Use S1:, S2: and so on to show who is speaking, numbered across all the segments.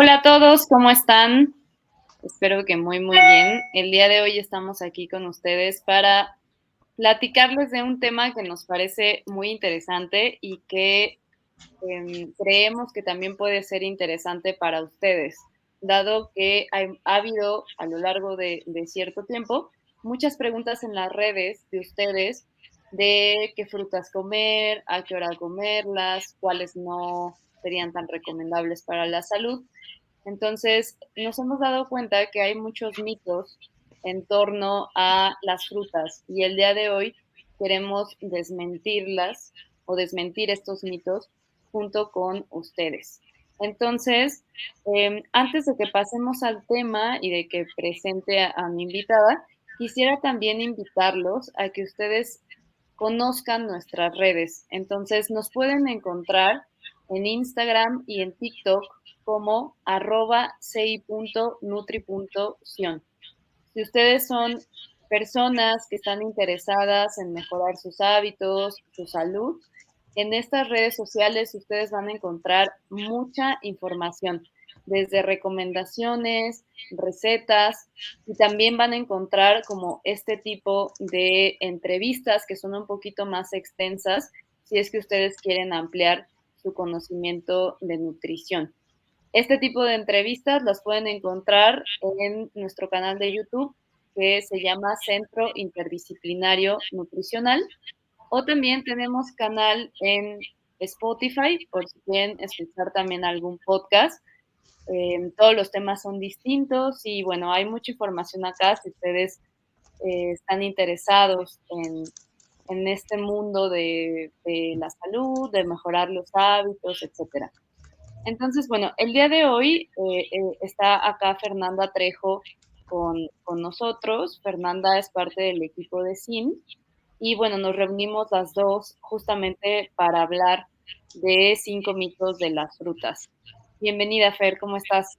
S1: Hola a todos, ¿cómo están? Espero que muy bien. El día de hoy estamos aquí con ustedes para platicarles de un tema que nos parece muy interesante y que creemos que también puede ser interesante para ustedes, dado que ha habido a lo largo de cierto tiempo muchas preguntas en las redes de ustedes de qué frutas comer, a qué hora comerlas, cuáles no serían tan recomendables para la salud. Entonces, nos hemos dado cuenta que hay muchos mitos en torno a las frutas y el día de hoy queremos desmentirlas o desmentir estos mitos junto con ustedes. Entonces, antes de que pasemos al tema y de que presente a mi invitada, quisiera también invitarlos a que ustedes conozcan nuestras redes. Entonces, nos pueden encontrar en Instagram y en TikTok como @sei.nutri.sion. Si ustedes son personas que están interesadas en mejorar sus hábitos, su salud, en estas redes sociales ustedes van a encontrar mucha información, desde recomendaciones, recetas, y también van a encontrar como este tipo de entrevistas que son un poquito más extensas si es que ustedes quieren ampliar su conocimiento de nutrición. Este tipo de entrevistas las pueden encontrar en nuestro canal de YouTube, que se llama Centro Interdisciplinario Nutricional, o también tenemos canal en Spotify, por si quieren escuchar también algún podcast. Todos los temas son distintos y bueno, hay mucha información acá si ustedes están interesados en este mundo de la salud, de mejorar los hábitos, etcétera. Entonces, bueno, el día de hoy está acá Fernanda Trejo con nosotros. Fernanda es parte del equipo de SIN y bueno, nos reunimos las dos justamente para hablar de 5 mitos de las frutas. Bienvenida, Fer, ¿cómo estás?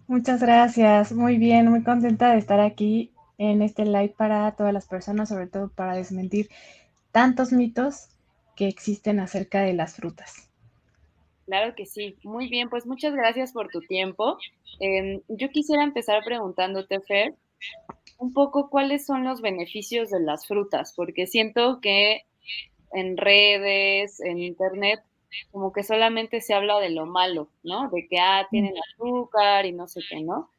S2: Muchas gracias, muy bien, muy contenta de estar aquí en este live para todas las personas, sobre todo para desmentir tantos mitos que existen acerca de las frutas.
S1: Claro que sí. Muy bien, pues muchas gracias por tu tiempo. Yo quisiera empezar preguntándote, Fer, un poco cuáles son los beneficios de las frutas, porque siento que en redes, en internet, como que solamente se habla de lo malo, ¿no? De que, tienen azúcar y no sé qué, ¿no?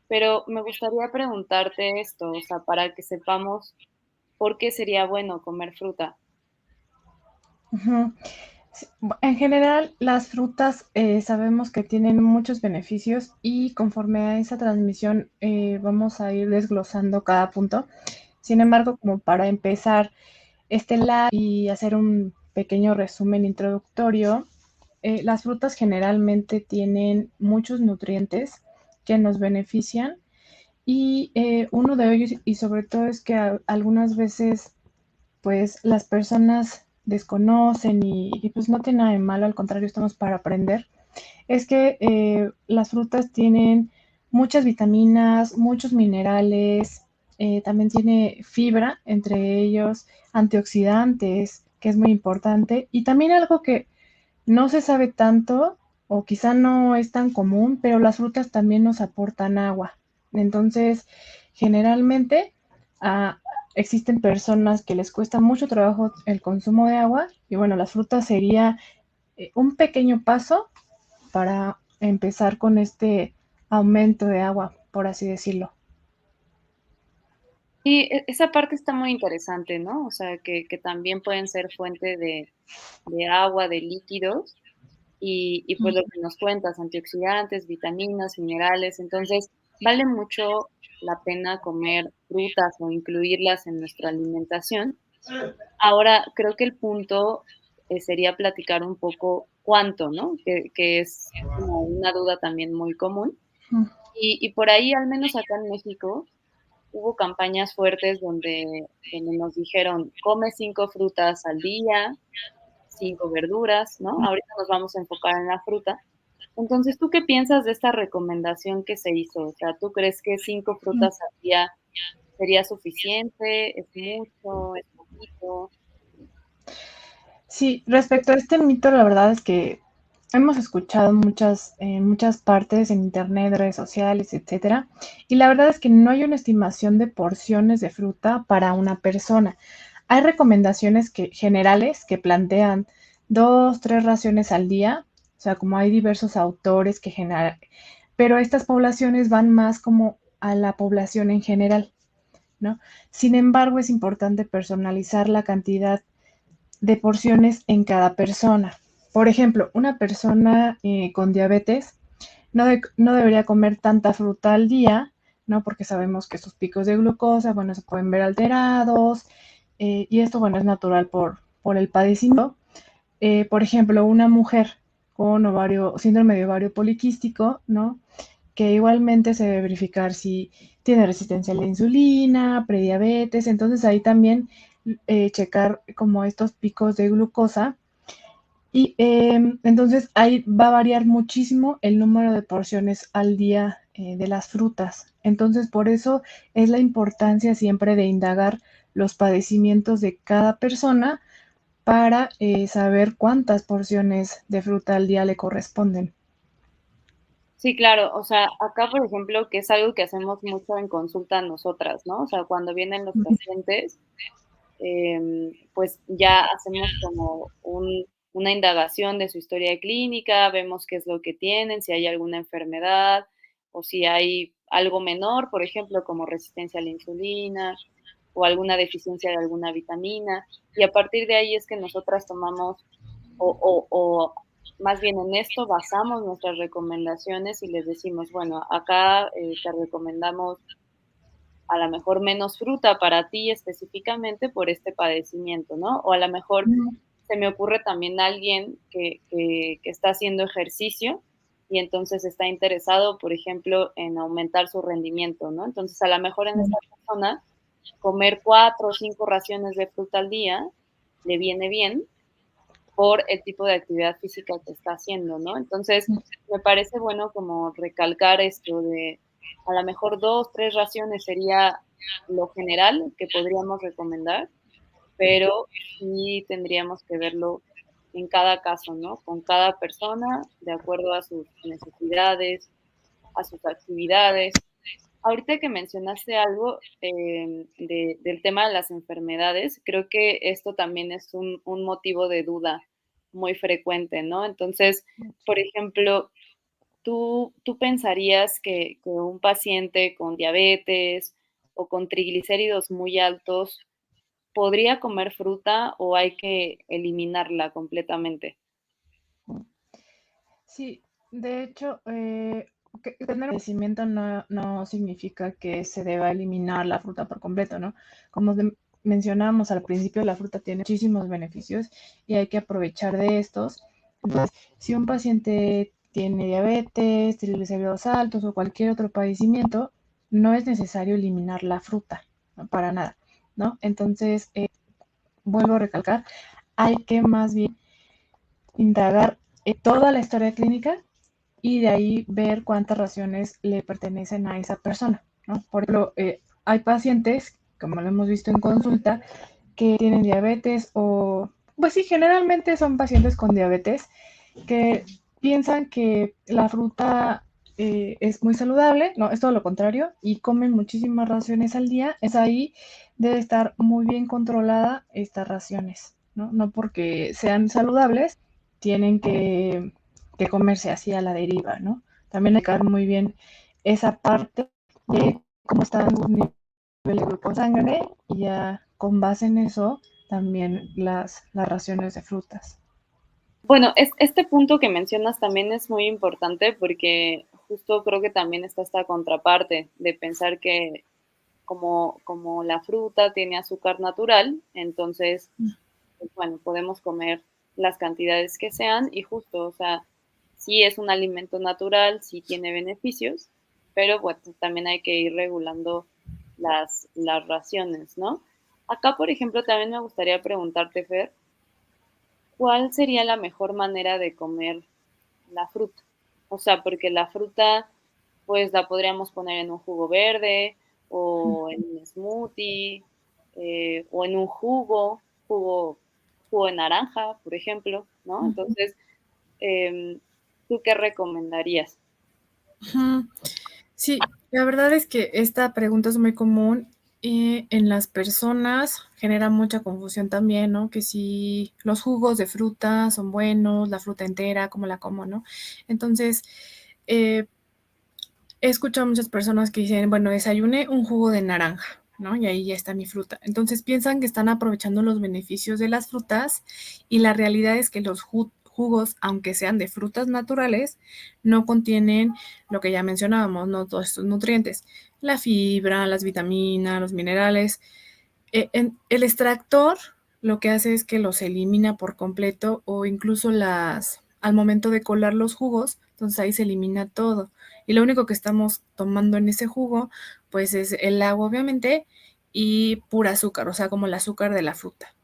S1: Pero me gustaría preguntarte esto, o sea, para que sepamos por qué sería bueno comer fruta.
S2: Ujú. Sí, en general, las frutas sabemos que tienen muchos beneficios y conforme a esa transmisión vamos a ir desglosando cada punto. Sin embargo, como para empezar este live y hacer un pequeño resumen introductorio, las frutas generalmente tienen muchos nutrientes que nos benefician y uno de ellos y sobre todo es que algunas veces pues las personas desconocen y, pues no tiene nada de malo, al contrario estamos para aprender, es que las frutas tienen muchas vitaminas, muchos minerales, también tiene fibra, entre ellos antioxidantes, que es muy importante, y también algo que no se sabe tanto o quizá no es tan común, pero las frutas también nos aportan agua. Entonces, generalmente ah, existen personas que les cuesta mucho trabajo el consumo de agua y bueno, las frutas sería un pequeño paso para empezar con este aumento de agua, por así decirlo.
S1: Y esa parte está muy interesante, ¿no? O sea, que también pueden ser fuente de agua, de líquidos, y pues lo que nos cuentas, antioxidantes, vitaminas, minerales, entonces vale mucho la pena comer frutas o incluirlas en nuestra alimentación. Ahora, creo que el punto sería platicar un poco cuánto, ¿no? Que es como una duda también muy común. Y por ahí, al menos acá en México, hubo campañas fuertes donde nos dijeron, come 5 frutas al día, 5 verduras, ¿no? Ahorita nos vamos a enfocar en la fruta. Entonces, ¿tú qué piensas de esta recomendación que se hizo? O sea, ¿tú crees que 5 frutas al día sería suficiente? ¿Es mucho? ¿Es poquito?
S2: Sí, respecto a este mito, la verdad es que hemos escuchado en muchas partes, en internet, redes sociales, etcétera, y la verdad es que no hay una estimación de porciones de fruta para una persona. Hay recomendaciones generales que plantean 2, 3 raciones al día, o sea, como hay diversos autores que generan, pero estas poblaciones van más como a la población en general, ¿no? Sin embargo, es importante personalizar la cantidad de porciones en cada persona. Por ejemplo, una persona con diabetes no debería comer tanta fruta al día, ¿no? Porque sabemos que sus picos de glucosa, bueno, se pueden ver alterados, y esto, bueno, es natural por el padecimiento. Por ejemplo, una mujer con síndrome de ovario poliquístico, ¿no? Que igualmente se debe verificar si tiene resistencia a la insulina, prediabetes, entonces ahí también checar como estos picos de glucosa y entonces ahí va a variar muchísimo el número de porciones al día de las frutas. Entonces por eso es la importancia siempre de indagar los padecimientos de cada persona para saber cuántas porciones de fruta al día le corresponden.
S1: Sí, claro, o sea, acá, por ejemplo, que es algo que hacemos mucho en consulta nosotras, ¿no? O sea, cuando vienen los pacientes, pues ya hacemos como una indagación de su historia clínica, vemos qué es lo que tienen, si hay alguna enfermedad o si hay algo menor, por ejemplo, como resistencia a la insulina o alguna deficiencia de alguna vitamina. Y a partir de ahí es que nosotras tomamos o más bien en esto basamos nuestras recomendaciones y les decimos, bueno, acá te recomendamos a la mejor menos fruta para ti específicamente por este padecimiento, ¿no? O a la mejor se me ocurre también alguien que está haciendo ejercicio y entonces está interesado, por ejemplo, en aumentar su rendimiento, ¿no? Entonces, a la mejor en esta persona, comer 4 o 5 raciones de fruta al día le viene bien por el tipo de actividad física que está haciendo, ¿no? Entonces, me parece bueno como recalcar esto de a lo mejor 2 3 raciones sería lo general que podríamos recomendar, pero sí tendríamos que verlo en cada caso, ¿no? Con cada persona, de acuerdo a sus necesidades, a sus actividades. Ahorita que mencionaste algo del tema de las enfermedades, creo que esto también es un motivo de duda muy frecuente, ¿no? Entonces, por ejemplo, ¿tú pensarías que un paciente con diabetes o con triglicéridos muy altos podría comer fruta o hay que eliminarla completamente?
S2: Sí, de hecho, tener padecimiento no significa que se deba eliminar la fruta por completo, ¿no? Como mencionábamos al principio, la fruta tiene muchísimos beneficios y hay que aprovechar de estos. Entonces, si un paciente tiene diabetes, triglicéridos altos o cualquier otro padecimiento, no es necesario eliminar la fruta, ¿no? Para nada, ¿no? Entonces, vuelvo a recalcar, hay que más bien indagar toda la historia clínica y de ahí ver cuántas raciones le pertenecen a esa persona, ¿no? Por ejemplo, hay pacientes, como lo hemos visto en consulta, que tienen diabetes o, pues sí, generalmente son pacientes con diabetes que piensan que la fruta es muy saludable, no, es todo lo contrario, y comen muchísimas raciones al día, es ahí debe estar muy bien controlada estas raciones, ¿no? No porque sean saludables, tienen que comerse así a la deriva, ¿no? También hay que dar muy bien esa parte de cómo están sus niveles de glucosa en sangre y ya con base en eso también las raciones de frutas.
S1: Bueno, este punto que mencionas también es muy importante porque justo creo que también está esta contraparte de pensar que como la fruta tiene azúcar natural, entonces, pues bueno, podemos comer las cantidades que sean y justo, o sea, sí es un alimento natural, sí tiene beneficios, pero bueno, también hay que ir regulando las raciones, ¿no? Acá, por ejemplo, también me gustaría preguntarte, Fer, ¿cuál sería la mejor manera de comer la fruta? O sea, porque la fruta, pues la podríamos poner en un jugo verde o en un smoothie o en un jugo de naranja, por ejemplo, ¿no? Entonces, ¿tú qué recomendarías?
S2: Ujú. Sí, la verdad es que esta pregunta es muy común y en las personas genera mucha confusión también, ¿no? Que si los jugos de fruta son buenos, la fruta entera, cómo la como, ¿no? Entonces, eh, he escuchado a muchas personas que dicen, bueno, desayuné un jugo de naranja, ¿no? Y ahí ya está mi fruta. Entonces piensan que están aprovechando los beneficios de las frutas y la realidad es que los jugos, aunque sean de frutas naturales, no contienen lo que ya mencionábamos, ¿no? Todos estos nutrientes, la fibra, las vitaminas, los minerales. El extractor lo que hace es que los elimina por completo o incluso al momento de colar los jugos, entonces ahí se elimina todo. Y lo único que estamos tomando en ese jugo, pues es el agua, obviamente, y pura azúcar, o sea, como el azúcar de la fruta.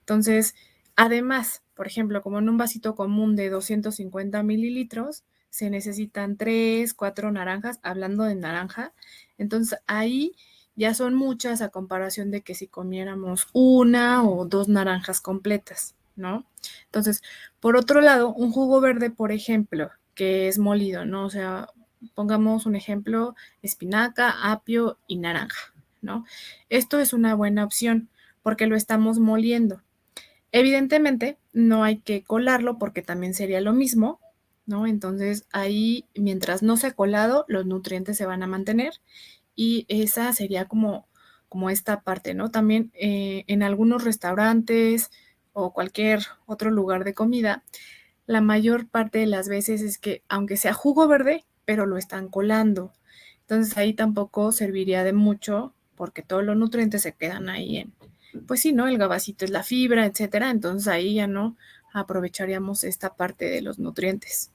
S2: Entonces, además, por ejemplo, como en un vasito común de 250 mililitros, se necesitan 3, 4 naranjas, hablando de naranja. Entonces, ahí ya son muchas a comparación de que si comiéramos una o dos naranjas completas, ¿no? Entonces, por otro lado, un jugo verde, por ejemplo, que es molido, ¿no? O sea, pongamos un ejemplo, espinaca, apio y naranja, ¿no? Esto es una buena opción porque lo estamos moliendo. Evidentemente, no hay que colarlo porque también sería lo mismo, ¿no? Entonces, ahí, mientras no sea colado, los nutrientes se van a mantener y esa sería como esta parte, ¿no? También en algunos restaurantes o cualquier otro lugar de comida, la mayor parte de las veces es que, aunque sea jugo verde, pero lo están colando. Entonces, ahí tampoco serviría de mucho porque todos los nutrientes se quedan ahí pues sí, ¿no? El gabacito es la fibra, etcétera. Entonces ahí ya no aprovecharíamos esta parte de los nutrientes.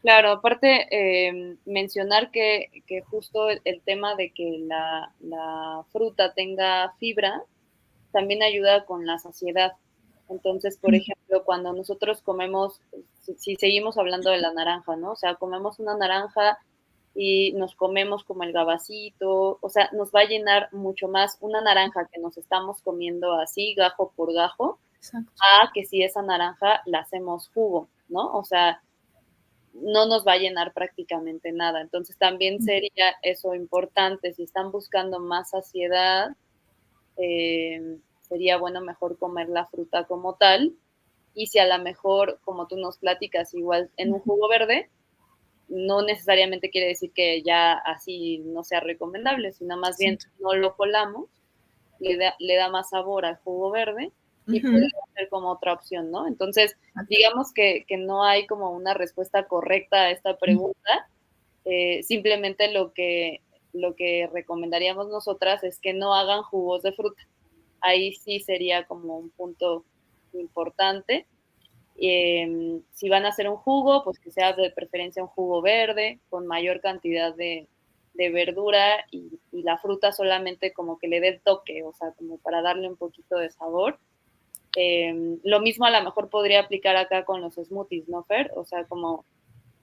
S1: Claro, aparte mencionar que justo el tema de que la fruta tenga fibra también ayuda con la saciedad. Entonces, por ejemplo, cuando nosotros comemos, si seguimos hablando de la naranja, ¿no? O sea, comemos una naranja y nos comemos como el gabacito, o sea, nos va a llenar mucho más una naranja que nos estamos comiendo así, gajo por gajo,
S2: Exacto.
S1: a que si esa naranja la hacemos jugo, ¿no? O sea, no nos va a llenar prácticamente nada. Entonces también sería eso importante, si están buscando más saciedad, sería bueno mejor comer la fruta como tal. Y si a lo mejor, como tú nos platicas, igual en un jugo verde, no necesariamente quiere decir que ya así no sea recomendable, sino más bien
S2: Exacto.
S1: no lo colamos, le da más sabor al jugo verde y puede
S2: Ujú.
S1: ser como otra opción, ¿no? Entonces, digamos que no hay como una respuesta correcta a esta pregunta, simplemente lo que recomendaríamos nosotras es que no hagan jugos de fruta. Ahí sí sería como un punto importante. Si van a hacer un jugo, pues que sea de preferencia un jugo verde, con mayor cantidad de verdura y la fruta solamente como que le dé el toque, o sea, como para darle un poquito de sabor. Lo mismo a lo mejor podría aplicar acá con los smoothies, ¿no, Fer? O sea, como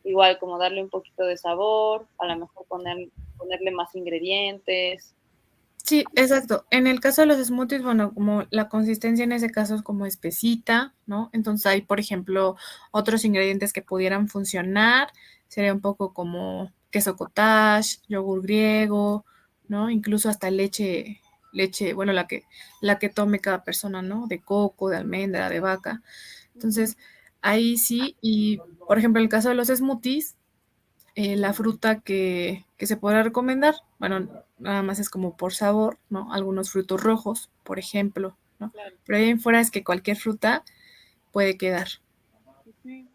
S1: igual, como darle un poquito de sabor, a lo mejor ponerle más ingredientes.
S2: Sí, exacto. En el caso de los smoothies, bueno, como la consistencia en ese caso es como espesita, ¿no? Entonces hay, por ejemplo, otros ingredientes que pudieran funcionar. Sería un poco como queso cottage, yogur griego, ¿no? Incluso hasta leche, bueno, la que tome cada persona, ¿no? De coco, de almendra, de vaca. Entonces, ahí sí, y por ejemplo, en el caso de los smoothies, la fruta que se podrá recomendar, bueno, nada más es como por sabor, ¿no? Algunos frutos rojos, por ejemplo, ¿no?
S1: Claro.
S2: Pero ahí en fuera es que cualquier fruta puede quedar.
S1: Ujú.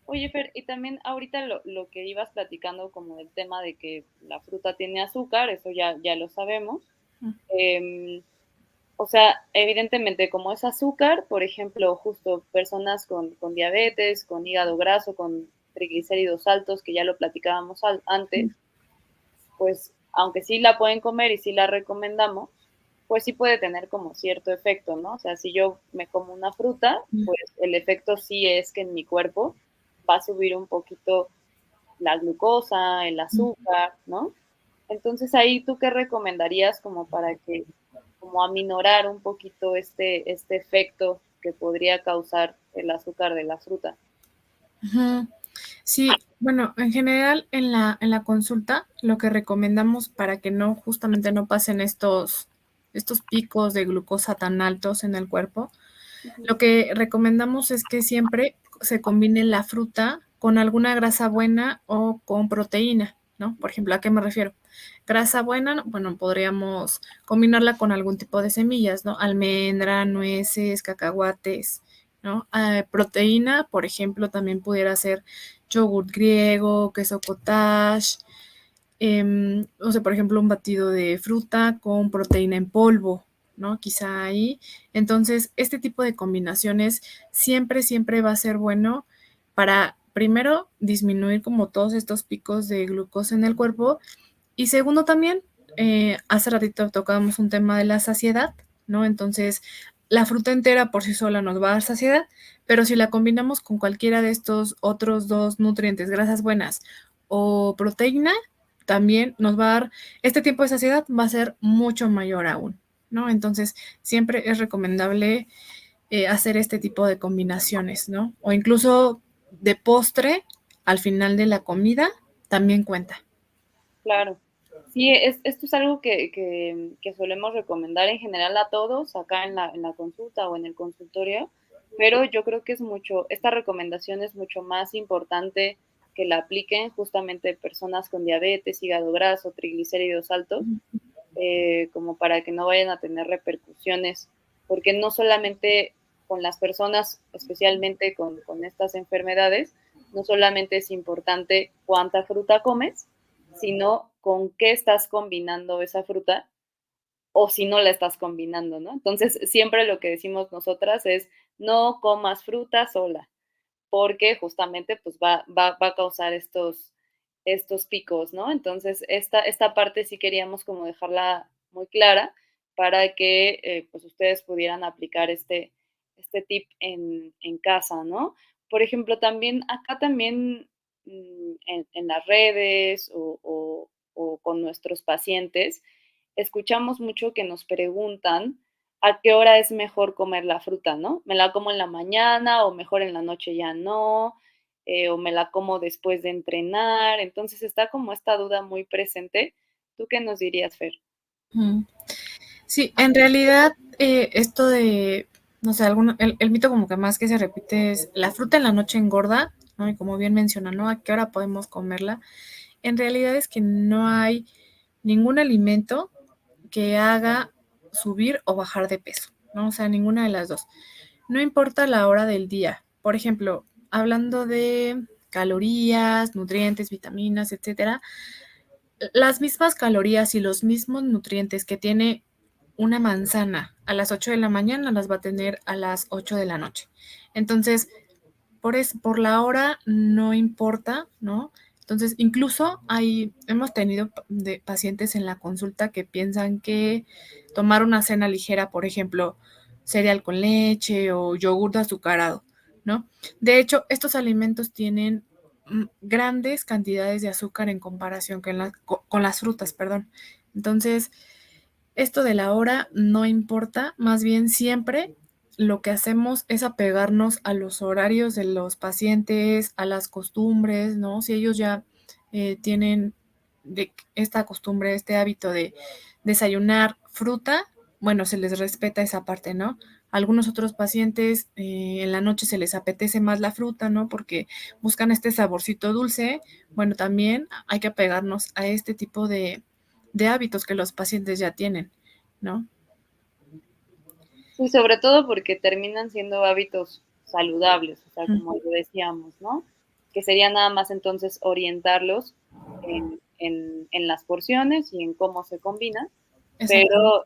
S1: Oye, Fer, y también ahorita lo que ibas platicando como del tema de que la fruta tiene azúcar, eso ya lo sabemos. Eh, o sea, evidentemente como es azúcar, por ejemplo, justo personas con diabetes, con hígado graso, con triglicéridos altos, que ya lo platicábamos antes, pues aunque sí la pueden comer y sí la recomendamos, pues sí puede tener como cierto efecto, ¿no? O sea, si yo me como una fruta, pues el efecto sí es que en mi cuerpo va a subir un poquito la glucosa, el azúcar, ¿no? Entonces ahí tú qué recomendarías como para que, como aminorar un poquito este efecto que podría causar el azúcar de la fruta.
S2: Ujú. Sí, bueno, en general en la consulta lo que recomendamos para que no justamente no pasen estos picos de glucosa tan altos en el cuerpo,
S1: Ujú.
S2: lo que recomendamos es que siempre se combine la fruta con alguna grasa buena o con proteína, ¿no? Por ejemplo, ¿a qué me refiero? Grasa buena, bueno, podríamos combinarla con algún tipo de semillas, ¿no? Almendra, nueces, cacahuates, ¿no? Proteína, por ejemplo, también pudiera ser yogurt griego, queso cottage, o sea, por ejemplo, un batido de fruta con proteína en polvo, ¿no? Quizá ahí. Entonces, este tipo de combinaciones siempre, siempre va a ser bueno para, primero, disminuir como todos estos picos de glucosa en el cuerpo y segundo también, hace ratito tocábamos un tema de la saciedad, ¿no? Entonces, la fruta entera por sí sola nos va a dar saciedad, pero si la combinamos con cualquiera de estos otros dos nutrientes, grasas buenas o proteína, también nos va a dar, este tiempo de saciedad va a ser mucho mayor aún, ¿no? Entonces, siempre es recomendable hacer este tipo de combinaciones, ¿no? O incluso de postre, al final de la comida, también cuenta.
S1: Claro. Sí, esto es algo que solemos recomendar en general a todos acá en la consulta o en el consultorio, pero yo creo que es mucho, esta recomendación es mucho más importante que la apliquen justamente personas con diabetes, hígado graso, triglicéridos altos, como para que no vayan a tener repercusiones, porque no solamente con las personas, especialmente con estas enfermedades, no solamente es importante cuánta fruta comes, sino con qué estás combinando esa fruta o si no la estás combinando, ¿no? Entonces, siempre lo que decimos nosotras es no comas fruta sola, porque justamente pues va a causar estos picos, ¿no? Entonces, esta parte sí queríamos como dejarla muy clara para que pues ustedes pudieran aplicar este tip en casa, ¿no? Por ejemplo, también acá también en las redes o con nuestros pacientes, escuchamos mucho que nos preguntan a qué hora es mejor comer la fruta, ¿no? ¿Me la como en la mañana o mejor en la noche ya no? O me la como después de entrenar. Entonces está como esta duda muy presente. ¿Tú qué nos dirías, Fer?
S2: Mm. Sí, en realidad esto de, no sé, el mito como que más que se repite es la fruta en la noche engorda, ¿no? Y como bien menciona, ¿no? ¿A qué hora podemos comerla? En realidad es que no hay ningún alimento que haga subir o bajar de peso, ¿no? O sea, ninguna de las dos. No importa la hora del día. Por ejemplo, hablando de calorías, nutrientes, vitaminas, etcétera, las mismas calorías y los mismos nutrientes que tiene una manzana a las 8 de la mañana las va a tener a las 8 de la noche. Entonces, por la hora no importa, ¿no? Entonces, incluso hemos tenido de pacientes en la consulta que piensan que tomar una cena ligera, por ejemplo, cereal con leche o yogur azucarado, ¿no? De hecho, estos alimentos tienen grandes cantidades de azúcar en comparación con las frutas, perdón. Entonces, esto de la hora no importa, más bien siempre lo que hacemos es apegarnos a los horarios de los pacientes, a las costumbres, ¿no? Si ellos ya tienen esta costumbre, este hábito de desayunar fruta, bueno, se les respeta esa parte, ¿no? Algunos otros pacientes en la noche se les apetece más la fruta, ¿no? Porque buscan este saborcito dulce. Bueno, también hay que apegarnos a este tipo de hábitos que los pacientes ya tienen, ¿no?
S1: Sí, sobre todo porque terminan siendo hábitos saludables, o sea, como lo decíamos, ¿no? Que sería nada más entonces orientarlos en las porciones y en cómo se combina,
S2: Exactamente.
S1: pero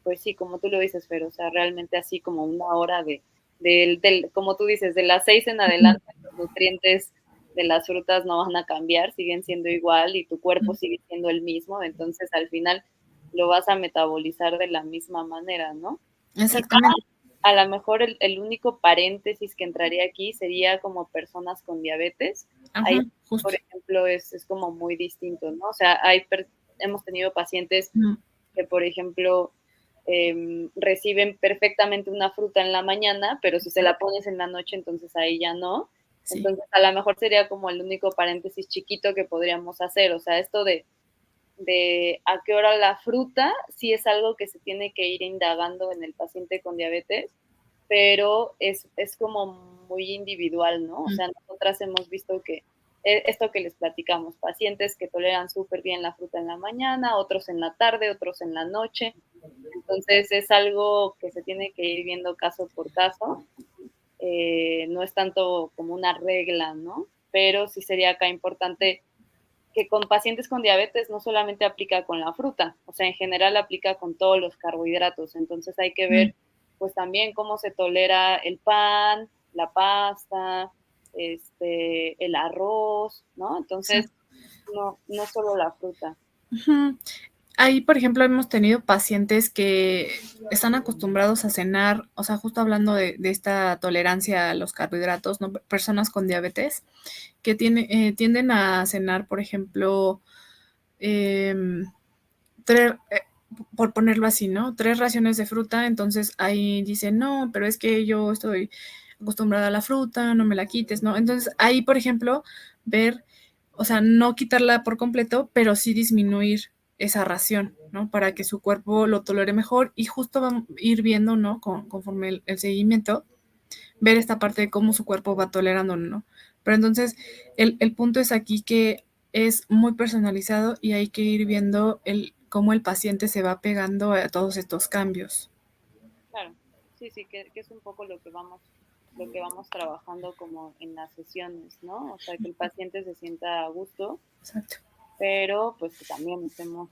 S1: pues sí, como tú lo dices, Fer, o sea, realmente así como una hora como tú dices, de las 6 en adelante, los nutrientes de las frutas no van a cambiar, siguen siendo igual y tu cuerpo sigue siendo el mismo, entonces al final lo vas a metabolizar de la misma manera, ¿no? Quizá
S2: Exactamente.
S1: a lo mejor el único paréntesis que entraría aquí sería como personas con diabetes. Ahí,
S2: Ajá,
S1: por
S2: justo.
S1: ejemplo, es como muy distinto, ¿no? O sea, hemos tenido pacientes
S2: Mm.
S1: que, por ejemplo, reciben perfectamente una fruta en la mañana, pero si se la pones en la noche, entonces ahí ya no.
S3: Sí.
S1: Entonces, a lo mejor sería como el único paréntesis chiquito que podríamos hacer. O sea, esto de a qué hora la fruta, sí es algo que se tiene que ir indagando en el paciente con diabetes, pero es como muy individual, ¿no? O sea, nosotras hemos visto que esto que les platicamos, pacientes que toleran súper bien la fruta en la mañana, otros en la tarde, otros en la noche. Entonces es algo que se tiene que ir viendo caso por caso. No es tanto como una regla, ¿no? Pero sí sería acá importante que con pacientes con diabetes no solamente aplica con la fruta, o sea, en general aplica con todos los carbohidratos. Entonces hay que ver, pues también cómo se tolera el pan, la pasta, el arroz, ¿no? Entonces, no solo la fruta.
S3: Ahí, por ejemplo, hemos tenido pacientes que están acostumbrados a cenar, o sea, justo hablando de esta tolerancia a los carbohidratos, ¿no? Personas con diabetes que tienden a cenar, por ejemplo, por ponerlo así, ¿no? 3 raciones de fruta, entonces ahí dicen, no, pero es que yo estoy acostumbrada a la fruta, no me la quites, ¿no? Entonces ahí, por ejemplo, ver, o sea, no quitarla por completo, pero sí disminuir esa ración, ¿no? Para que su cuerpo lo tolere mejor y justo vamos a ir viendo, ¿no? Conforme el seguimiento, ver esta parte de cómo su cuerpo va tolerando, ¿no? Pero entonces el punto es aquí que es muy personalizado y hay que ir viendo cómo el paciente se va pegando a todos estos cambios.
S1: Claro, sí, que es un poco lo que vamos trabajando como en las sesiones, ¿no? O sea, que el paciente se sienta a gusto.
S3: Exacto.
S1: Pero pues que también estemos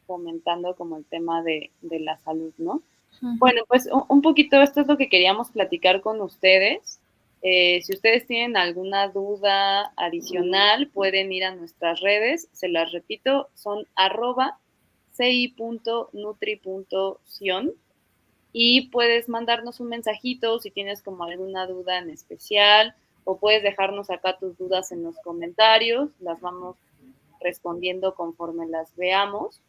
S1: fomentando como el tema de la salud, ¿no? Bueno, pues un poquito esto es lo que queríamos platicar con ustedes. Si ustedes tienen alguna duda adicional, pueden ir a nuestras redes, se las repito, son @ci.nutri.sion y puedes mandarnos un mensajito si tienes como alguna duda en especial o puedes dejarnos acá tus dudas en los comentarios, las vamos respondiendo conforme las veamos.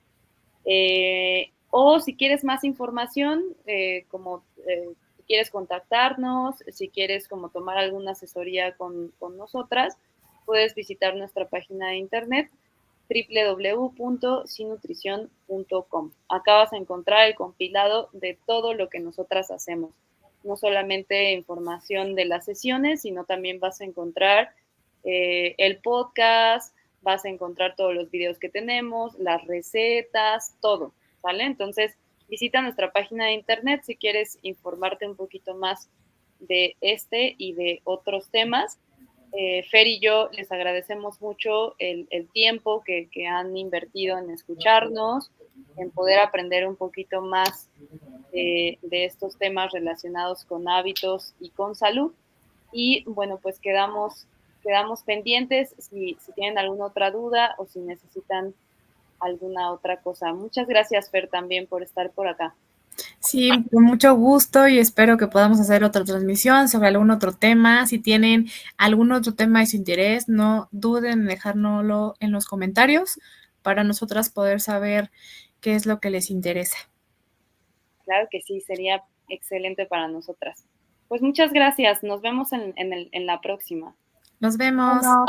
S1: O si quieres más información, si quieres contactarnos, si quieres como tomar alguna asesoría con nosotras, puedes visitar nuestra página de internet www.sinutrición.com. Acá vas a encontrar el compilado de todo lo que nosotras hacemos. No solamente información de las sesiones, sino también vas a encontrar el podcast, vas a encontrar todos los videos que tenemos, las recetas, todo, ¿vale? Entonces, visita nuestra página de internet si quieres informarte un poquito más de este y de otros temas. Fer y yo les agradecemos mucho el tiempo que han invertido en escucharnos, en poder aprender un poquito más de estos temas relacionados con hábitos y con salud. Y bueno, pues quedamos pendientes si tienen alguna otra duda o si necesitan alguna otra cosa. Muchas gracias, Fer, también por estar por acá.
S3: Sí, con mucho gusto y espero que podamos hacer otra transmisión sobre algún otro tema. Si tienen algún otro tema de su interés, no duden en dejárnoslo en los comentarios para nosotras poder saber qué es lo que les interesa.
S1: Claro que sí, sería excelente para nosotras. Pues muchas gracias. Nos vemos en la próxima.
S3: Nos vemos.
S2: Bueno.